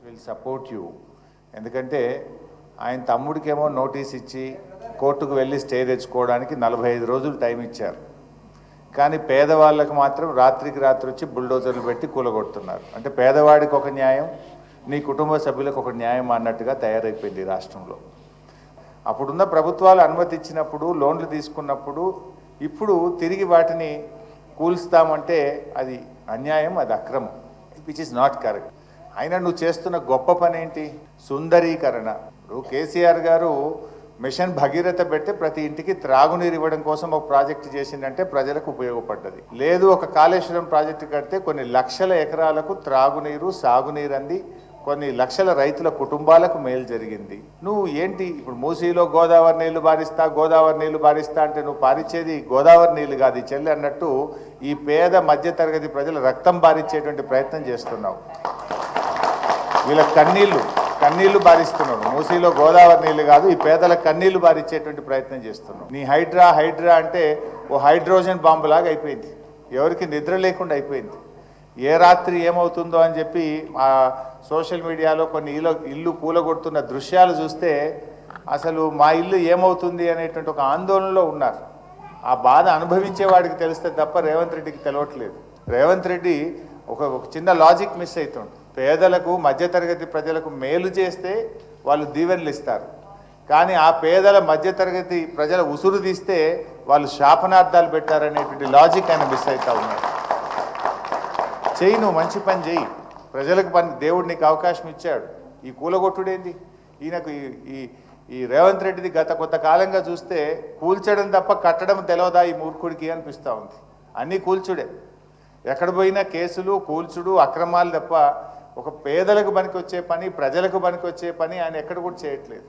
Will support you. ఎందుకంటే ఆయన తమ్ముడికేమో notice ఇచ్చి కోర్టుకు వెళ్ళి స్టే తెచ్చుకోవడానికి 45 రోజులు టైం ఇచ్చారు. కానీ పేదవాళ్ళకు మాత్రం రాత్రికి రాత్రి వచ్చి బుల్డోజర్లు పెట్టి కూలగొడుతున్నారు. అంటే పేదవాడికి ఒక న్యాయం, నీ కుటుంబ సభ్యులకు ఒక న్యాయం అన్నట్టుగా తయారైపోయింది రాష్ట్రంలో. అప్పుడున్న ప్రభుత్వాలు అనుమతి ఇచ్చినప్పుడు, లోన్లు తీసుకున్నప్పుడు, ఇప్పుడు తిరిగి వాటిని కూల్స్తామంటే అది అన్యాయం, అది అక్రమం, విచ్ ఇస్ నాట్ కరెక్ట్. అయినా నువ్వు చేస్తున్న గొప్ప పని ఏంటి? సుందరీకరణ. ఇప్పుడు కేసీఆర్ గారు మిషన్ భగీరథ పెట్టి ప్రతి ఇంటికి త్రాగునీరు ఇవ్వడం కోసం ఒక ప్రాజెక్టు చేసిందంటే ప్రజలకు ఉపయోగపడ్డది. లేదు, ఒక కాళేశ్వరం ప్రాజెక్టు కడితే కొన్ని లక్షల ఎకరాలకు త్రాగునీరు, సాగునీరు అంది కొన్ని లక్షల రైతుల కుటుంబాలకు మేలు జరిగింది. నువ్వు ఏంటి ఇప్పుడు మూసీలో గోదావరి నీళ్లు బారిస్తా అంటే నువ్వు పారించేది గోదావరి నీళ్లు కాదు ఈ చెల్లి అన్నట్టు ఈ పేద మధ్యతరగతి ప్రజల రక్తం బారించేటువంటి ప్రయత్నం చేస్తున్నావు. వీళ్ళ కన్నీళ్లు బారిస్తున్నాడు. మూసీలో గోదావరి నీళ్లు కాదు, ఈ పేదల కన్నీళ్లు బారిచ్చేటువంటి ప్రయత్నం చేస్తున్నావు. నీ హైడ్రా అంటే ఓ హైడ్రోజన్ బాంబు లాగా అయిపోయింది. ఎవరికి నిద్ర లేకుండా అయిపోయింది. ఏ రాత్రి ఏమవుతుందో అని చెప్పి ఆ సోషల్ మీడియాలో కొన్ని ఇల్లు కూలగొడుతున్న దృశ్యాలు చూస్తే అసలు మా ఇల్లు ఏమవుతుంది అనేటువంటి ఒక ఆందోళనలో ఉన్నారు. ఆ బాధ అనుభవించేవాడికి తెలిస్తే తప్ప రేవంత్ రెడ్డికి తెలియట్లేదు. రేవంత్ రెడ్డి ఒక చిన్న లాజిక్ మిస్ అవుతుంది. పేదలకు, మధ్యతరగతి ప్రజలకు మేలు చేస్తే వాళ్ళు దీవెనలు ఇస్తారు. కానీ ఆ పేదల మధ్యతరగతి ప్రజల ఉసురు తీస్తే వాళ్ళు శాపనార్థాలు పెట్టారనేటువంటి లాజిక్ ఆయన మిస్ అవుతా ఉన్నాడు. చెయ్యి, నువ్వు మంచి పని చెయ్యి, ప్రజలకు పని, దేవుడు నీకు అవకాశం ఇచ్చాడు. ఈ కూలగొట్టుడేంది? ఈయనకు ఈ రేవంత్ రెడ్డిది గత కొంతకాలంగా చూస్తే కూల్చడం తప్ప కట్టడం తెలవదా ఈ మూర్ఖుడికి అనిపిస్తూ ఉంది. అన్నీ కూల్చుడే, ఎక్కడ పోయినా కేసులు, కూల్చుడు, అక్రమాలు తప్ప ఒక పేదలకు పనికొచ్చే పని, ప్రజలకు పనికొచ్చే పని ఆయన ఎక్కడ కూడా చేయట్లేదు.